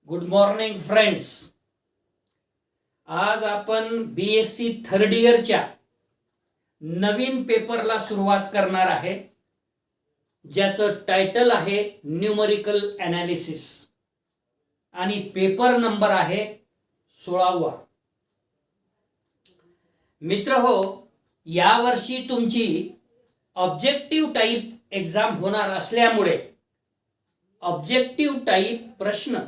Good morning friends. आज आपण BSc third इयरच्या नवीन पेपरला सुरुवात करणार आहे, ज्याचं टायटल आहे न्यूमरिकल ॲनालिसिस आणि पेपर नंबर आहे 16वा. मित्र हो, यावर्षी तुमची ऑब्जेक्टिव्ह टाईप एक्झाम होणार असल्यामुळे ऑब्जेक्टिव्ह टाईप प्रश्न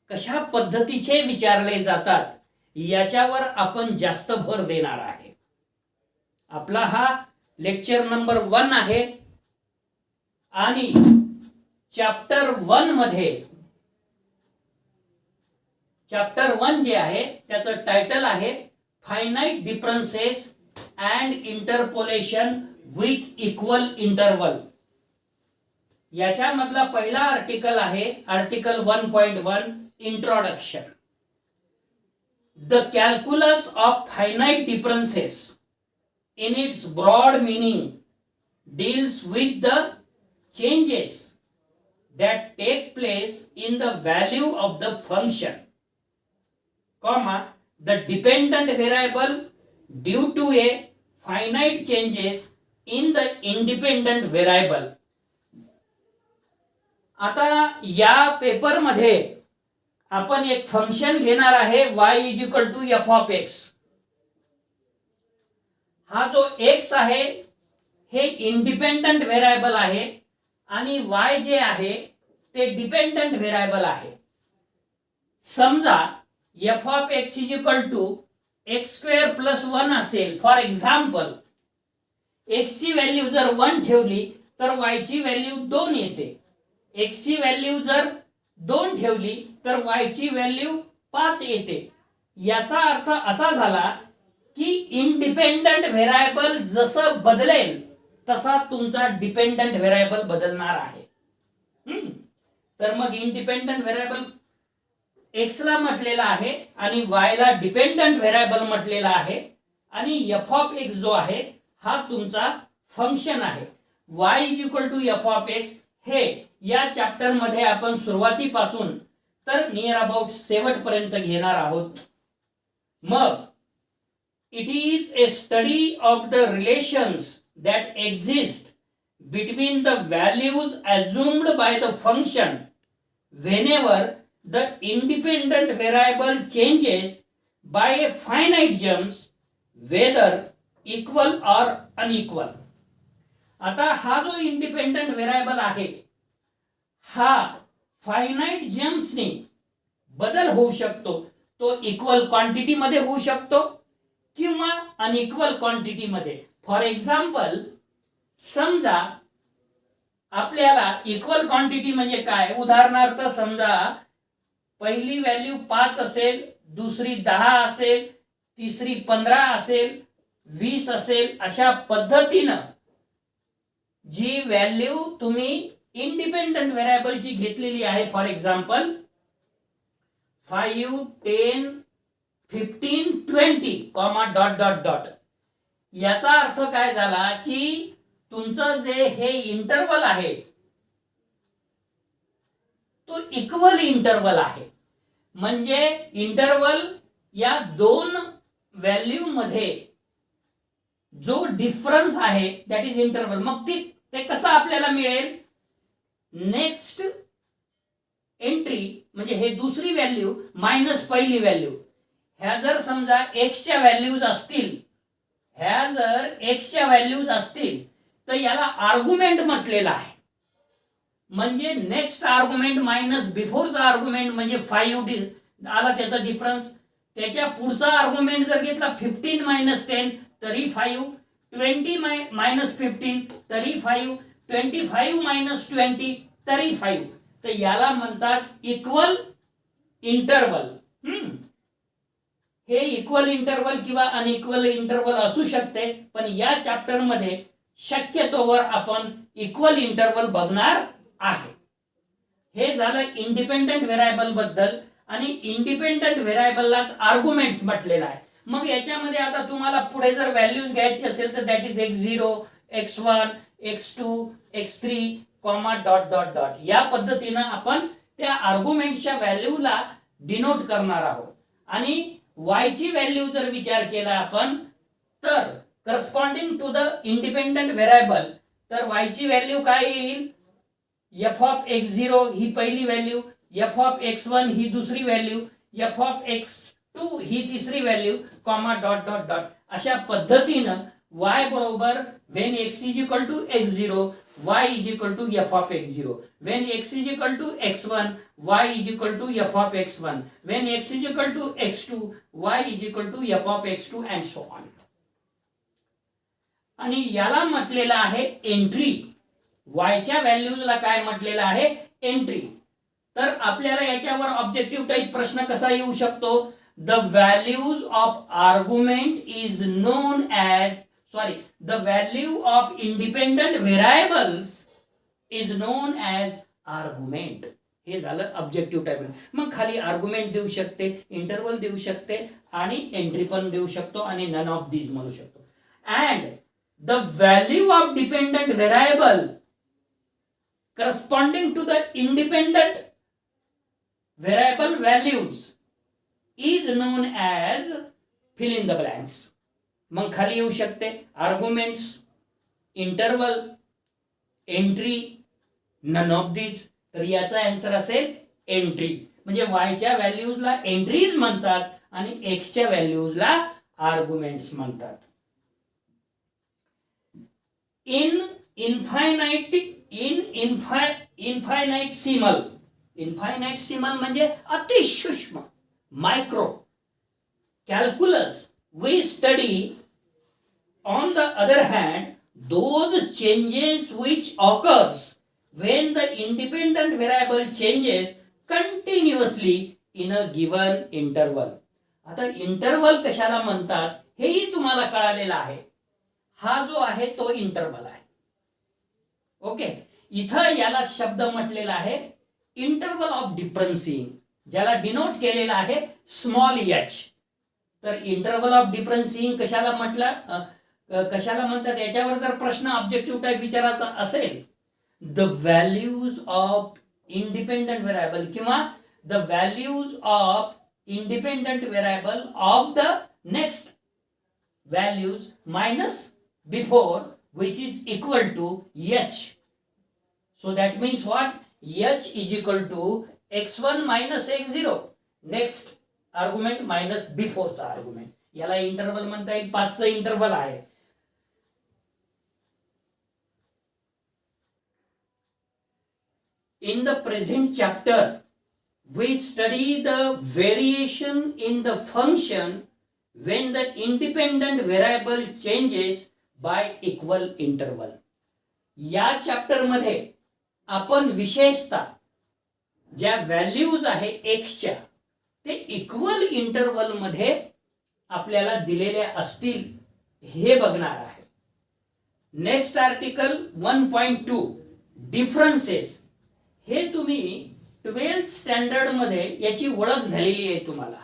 कशा पद्धतीचे विचारले जातात याच्यावर आपण जास्त भर देणार आहे. आपला हा लेक्चर नंबर 1 आहे आणि चॅप्टर 1 मध्ये चॅप्टर 1 जे आहे त्याचं टायटल आहे finite differences and interpolation with equal interval. याच्यामधला पहिला आर्टिकल आहे article 1.1 introduction. The calculus of finite differences in its broad meaning deals with the changes that take place in the value of the function, the dependent variable due to a finite changes in the independent variable. आता या पेपरमध्ये आपण एक function घेणार आहे y = f(x). हा जो x आहे हे इंडिपेंडंट व्हेरिएबल आहे आणि y जे आहे ते डिपेंडंट व्हेरिएबल आहे. समजा f(x) = x² + 1 असेल. फॉर एक्झाम्पल x ची व्हॅल्यू जर 1 ठेवली तर y ची व्हॅल्यू 2 येते. x ची व्हॅल्यू जर 2 ठेवली तर y ची व्हॅल्यू 5 येते. याचा अर्थ असा झाला की इंडिपेंडंट व्हेरिएबल जसं बदलेल तसा तुमचा डिपेंडंट व्हेरिएबल बदलणार आहे. तर मग इंडिपेंडंट व्हेरिएबल x ला म्हटलेला आहे आणि y ला डिपेंडंट व्हेरिएबल म्हटलेला आहे आणि f(x) जो आहे हा तुमचा फंक्शन आहे. y = f(x) हे या चॅप्टर मध्ये आपण सुरुवातीपासून तर नियर अबाउट शेवटपर्यंत घेणार आहोत. मग it is a study of the relations that exist between the values assumed by the function whenever the independent variable changes by a finite jumps whether equal or unequal. आता हा जो independent variable आहे हा finite जम्प्सने बदल होऊ शकतो. तो equal quantity मध्ये होऊ शकतो किंवा अनइक्वल क्वांटिटी मध्ये. फॉर एक्झाम्पल समजा आपल्याला इक्वल क्वांटिटी म्हणजे काय, उदाहरणार्थ समजा पहिली व्हॅल्यू 5 असेल, दुसरी 10 असेल, तिसरी 15 असेल, 20 असेल. अशा पद्धतीनं जी व्हॅल्यू तुम्ही इंडिपेंडंट व्हेरिएबलची घेतलेली आहे, फॉर एक्झाम्पल 5, 10, 15, 20, ... याचा अर्थ काय झाला की तुमचं जे हे इंटरवल आहे तो इक्वल इंटरवल आहे. म्हणजे इंटरवल या दोन व्हॅल्यू मध्ये जो डिफरन्स आहे दॅट इज इंटरवल. मग ते कसं आपल्याला मिळेल, नेक्स्ट एंट्री म्हणजे हे दुसरी व्हॅल्यू मायनस पहिली व्हॅल्यू. ह्या जर समजा x च्या व्हॅल्यूज असतील तर याला आर्ग्युमेंट म्हटलेला आहे. म्हणजे नेक्स्ट आर्ग्युमेंट मायनस बिफोरचा आर्ग्युमेंट म्हणजे 5 आला त्याचा डिफरन्स. त्याच्या पुढचा आर्ग्युमेंट जर घेतला 15 - 10 तरी 5, 20 - 15 तरी 5, 25 - 20 तरी 5. तर याला म्हणतात इक्वल इंटरवल. हे इक्वल इंटरवल किंवा अनइक्वल इंटरवल असू शकते, पण या चॅप्टर मध्ये शक्यतोवर आपण इक्वल इंटरवल बघणार आहे. हे झालं इंडिपेंडंट व्हेरिएबल बद्दल आणि इंडिपेंडंट व्हेरिएबललाच आर्ग्युमेंट्स म्हटलेला आहे. मग याच्यामध्ये आता तुम्हाला पुढे जर व्हॅल्यूज घ्यायची असेल तर that is x0, x1, x2, x3, ... या पद्धतीनं आपण त्या आर्ग्युमेंटच्या व्हॅल्यूला डिनोट करणार आहोत. आणि y ची व्हॅल्यू जर विचार केला आपण तर corresponding to the independent variable तर y ची व्हॅल्यू काय येईल, f ऑफ x0 ही पहिली व्हॅल्यू, f ऑफ x1 ही दुसरी व्हॅल्यू, f ऑफ x2 ही तिसरी value, comma dot dot dot. अशा पद्धतीनं y बरोबर when x is equal to x0 y is equal to f of x0, when x is equal to x1 y is equal to f of x1, when x is equal to x2 y is equal to f of x2 and so on. आणि याला म्हटलेलं आहे entry. y च्या व्हॅल्यूजला काय म्हटलेलं आहे, entry. तर आपल्याला याच्यावर ऑब्जेक्टिव्ह टाइप प्रश्न कसा येऊ शकतो, the values of argument is known as the value of independent variables is known as argument. हे झालं ऑब्जेक्टिव्ह टाइप. मग खाली आर्ग्युमेंट देऊ शकते, इंटरवल देऊ शकते आणि एंट्री पण देऊ शकतो आणि नन ऑफ दीज म्हणू शकतो. And the value of dependent variable corresponding to the independent variable values is known as fill in the blanks. मग खाली येऊ शकते arguments, interval, entry, none of these. तर याचा आन्सर असेल एंट्री. म्हणजे वायच्या व्हॅल्यूजला एंट्रीज म्हणतात आणि एक्सच्या व्हॅल्यूजला आर्ग्युमेंट्स म्हणतात. इन्फायनाइट सिमल म्हणजे अतिसूक्ष्म, micro. Calculus we study on the other hand those changes which occurs when the independent variable changes continuously in a given interval. आता इंटरवल कशाला म्हणतात हेही तुम्हाला कळालेलं आहे. हा जो आहे तो इंटरवल आहे. ओके, इथं याला शब्द म्हटलेला आहे इंटरवल ऑफ डिफरन्सिंग, ज्याला डिनोट केलेला आहे स्मॉल एच. तर इंटरवल ऑफ डिफरन्सिंग कशाला म्हणतात याच्यावर जर प्रश्न ऑब्जेक्टिव्ह टाइप विचारायचा असेल, the values of independent variable किंवा the values of independent variable of the next values minus before which is equal to h. So that means what, h is equal to x1 minus x0 next argument minus बिफोरचा argument. याला interval म्हणता येईल. 5चं interval आहे. In the present chapter we study the variation in the function when the independent variable changes by equal interval. या chapter मध्ये आपण विशेषतः ज्या व्हॅल्यूज आहे एक्सच्या ते इक्वल इंटरवल मध्ये आपल्याला दिलेल्या असतील हे बघणार आहे. Next article 1.2 differences. हे तुम्ही 12th स्टँडर्ड मध्ये याची ओळख झालेली आहे तुम्हाला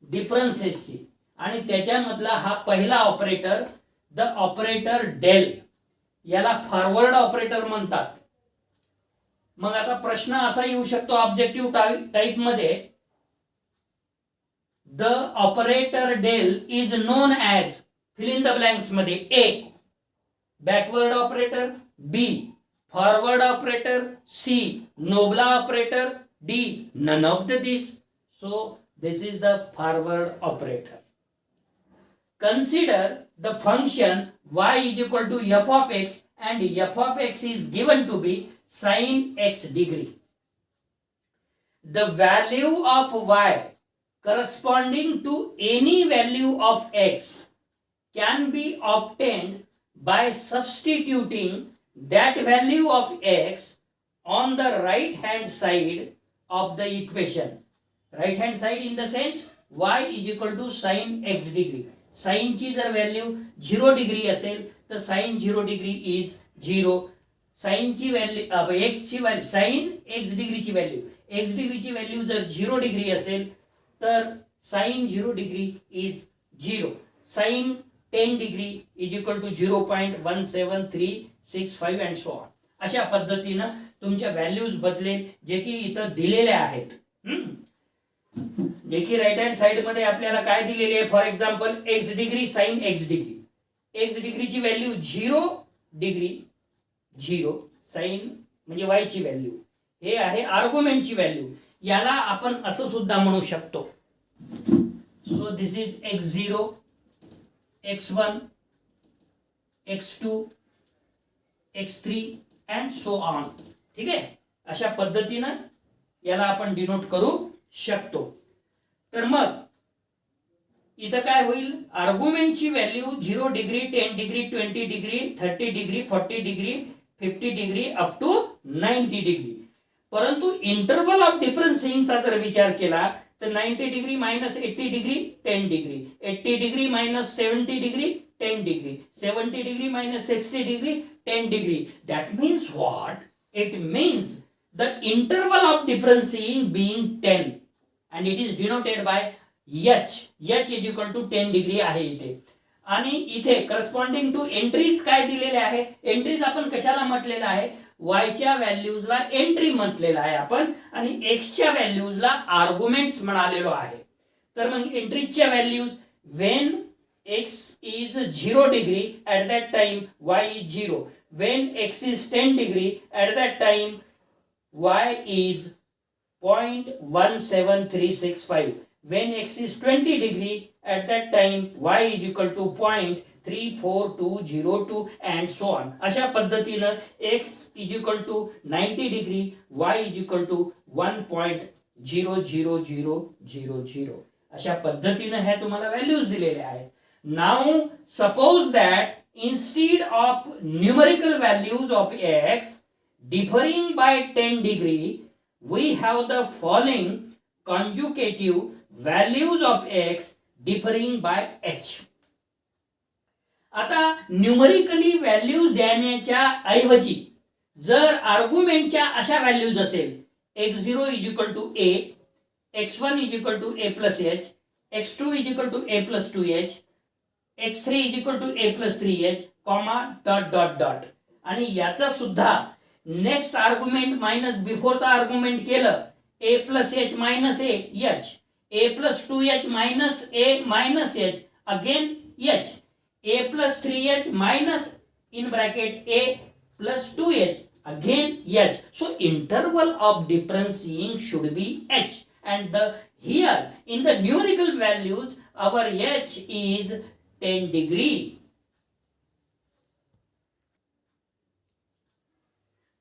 डिफरन्सेसची. आणि त्याच्यामधला हा पहिला ऑपरेटर, द ऑपरेटर डेल, याला फॉरवर्ड ऑपरेटर म्हणतात. मग आता प्रश्न असा येऊ शकतो ऑब्जेक्टिव्ह टाइप मध्ये, the operator del is known as fill in the blanks मध्ये A backward operator, B forward operator, C nabla operator, D none of the this. So this is the forward operator. Consider the function y is equal to f of x and f of x is given to be sin x degree. The value of y corresponding to any value of x can be obtained by substituting that value of x on the right hand side of the equation. Right hand side in the sense y is equal to sin x degree. साईनची जर value 0 degree असेल तर sine 0 degree is 0. साईनची value एक्सची value sine x डिग्रीची value x डिग्रीची value जर 0 degree असेल तर sine 0 degree is 0. Sine 10 degree is equal to 0.17365 and so on. अशा पद्धतीनं तुमच्या व्हॅल्यूज बदलेल जे की इथं दिलेल्या आहेत. जे की राईट हँड साइड मध्ये आपल्याला काय दिलेली आहे, for example x degree sine x degree. X डिग्रीची व्हॅल्यू 0 डिग्री 0 साइन म्हणजे वाय ची व्हॅल्यू, हे आहे आर्ग्युमेंटची व्हॅल्यू. याला आपण असं सुद्धा म्हणू शकतो. So this is x0 x1 x2 x3 and so on. ठीक आहे, अशा पद्धतीनं याला आपण डिनोट करू शकतो. तर मग इथं काय होईल, आर्ग्युमेंटची value 0 degree 10 degree 20 degree 30 degree 40 degree 50 degree up to 90 degree. परंतु इंटरवल ऑफ डिफरन्सिंगचा जर विचार केला तर 90 degree minus 80 degree 10 degree, 80 degree minus 70 degree 10 degree, 70 degree minus 60 degree 10 degree. That means what? It means the interval of differencing being 10 and it is denoted by h. h is equal to 10 degree आहे इथे. आणि इथे corresponding to entries काय दिलेले आहे, entries आपण कशाला म्हटलेलं आहे, वायच्या व्हॅल्यूजला एंट्री म्हटलेलं आहे आपण, आणि एक्सच्या व्हॅल्यूजला आर्ग्युमेंट्स म्हणालेलो आहे. तर मग एंट्रीजच्या values, when x is 0 degree at that time y is 0, when x is 10 degree at that time y is 0.17365, when x is 20 degree at that time y is equal to 0.34202 and so on. अशा पद्धतीनं x is equal to 90 degree, y is equal to 1.00000. अशा पद्धतीनं ह्या तुम्हाला values दिलेल्या आहेत. Now suppose that instead of numerical values of x differing by 10 degree, we have the following conjugative values of x differing by h. आता numerically values देण्याच्या ऐवजी जर आर्ग्युमेंटच्या अशा व्हॅल्यूज असेल, x0 is equal to a, x1 is equal to a plus h, x2 is equal to a plus 2h, x3 is equal to a plus 3h, comma dot dot dot. आणि याचा सुद्धा next argument minus बिफोरचा argument केलं, a plus h minus a h, a plus 2h minus a minus h, again h, a plus 3h minus in bracket a plus 2h, again h. So interval of differentiating should be h, and the here in the numerical values our h is 10 degree.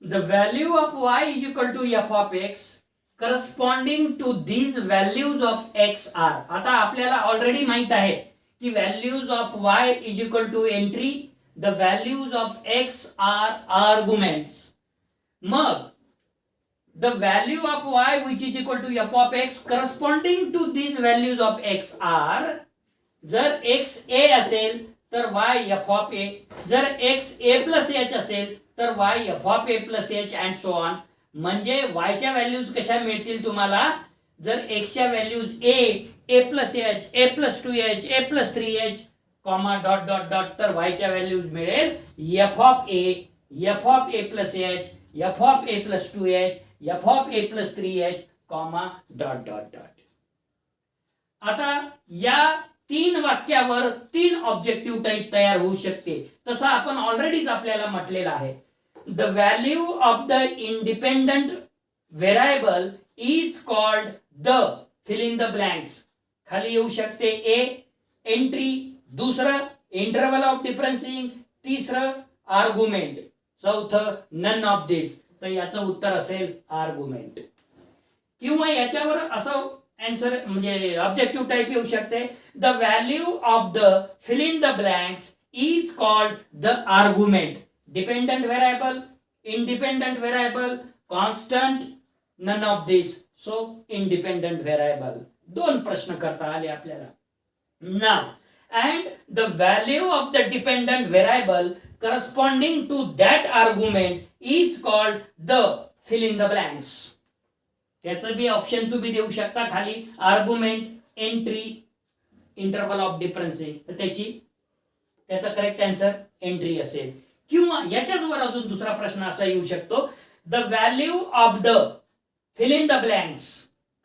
The value of y is equal to f of x corresponding to these values of x are. आता आपल्याला already माहित आहे की values of y is equal to entry, the values of x are arguments. मग the value of y which is equal to f of x corresponding to these values of x are, जर x a असेल तर y f of a, जर x a plus h असेल तर y f of a plus h and so on. म्हणजे y च्या values कशा मिळतील तुम्हाला, जर x च्या values a, a plus h, a plus 2h, a plus 3h, comma dot dot dot, तर y च्या व्हॅल्यूज मिळेल f of a, f of a plus h, f of a plus 2h, f of a plus 3h, comma dot dot dot. आता या 3 वाक्यावर 3 objective type तयार होऊ शकते. तसा आपण ऑलरेडीच आपल्याला म्हटलेलं आहे. The value of the independent variable is called the fill in the blanks. खाली येऊ शकते ए एंट्री, दुसरं इंटरवल ऑफ डिफरन्सिंग, तिसरं आर्ग्युमेंट, चौथं नन ऑफ दिस. तर याचं उत्तर असेल आर्ग्युमेंट. किंवा याच्यावर असं आन्सर म्हणजे ऑब्जेक्टिव्ह टाइप येऊ शकते, the value of the fill in the blanks is called the argument. Dependent variable, independent variable, constant, none of this. So independent variable. 2 प्रश्न करता आले आपल्याला. Now and the value of the dependent variable corresponding to that argument is called the fill in the blanks. त्याचं B option तुम्ही देऊ शकता खाली, argument, entry, interval of differencing. तर त्याचा करेक्ट आन्सर एंट्री असेल. किंवा याच्याच वर अजून दुसरा प्रश्न असा येऊ शकतो, the value of the fill in the blanks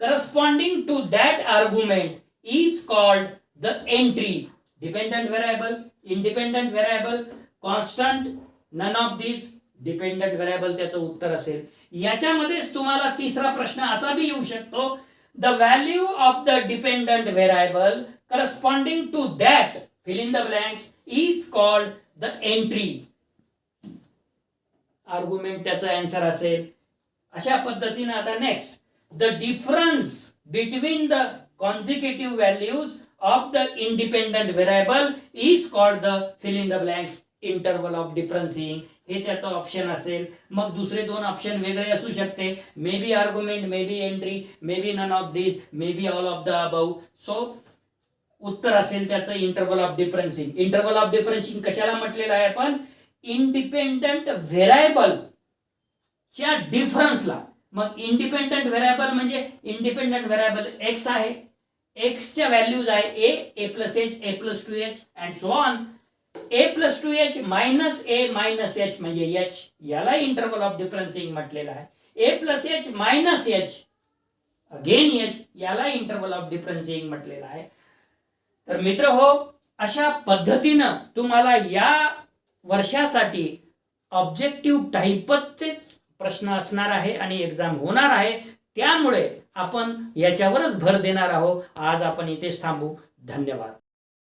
corresponding to that argument is called the entry. Dependent variable, independent variable, constant, none of these, dependent variable त्याचं उत्तर असेल. याच्यामध्येच तुम्हाला तिसरा प्रश्न असा बी येऊ शकतो, the value of the dependent variable corresponding to that fill in the blanks is called the entry. Argument त्याचा आन्सर असेल. अशा पद्धतीने आता next, the difference between the consecutive values of the independent variable is called the fill in the blanks interval of differencing. हे त्याचा option असेल. मग दुसरे दोन ऑप्शन वेगळे असू शकते, may be argument, may be entry, may be none of this, may be all of the above. So उत्तर असेल त्याचं interval of differencing. Interval of differencing कशाला म्हटलेलं आहे आपण? इंडिपेंडंट व्हेरिएबल च्या डिफरन्सला. मग इंडिपेंडंट व्हेरिएबल म्हणजे इंडिपेंडंट व्हेरिएबल एक्स आहे, एक्सच्या व्हॅल्यूज आहे a plus h, a plus 2h and so on. A plus 2h minus a minus h म्हणजे एच, याला इंटरवल ऑफ डिफरन्सिंग म्हटलेलं आहे. A plus h minus h again h, याला interval of differencing म्हटलेलं आहे. तर मित्र हो, अशा पद्धतीनं तुम्हाला या वर्षासाठी ऑब्जेक्टिव्ह टाईपचेच प्रश्न असणार आहे आणि एक्झाम होणार आहे. त्यामुळे आपण याच्यावरच भर देणार आहोत. आज आपण इथेच थांबू. धन्यवाद.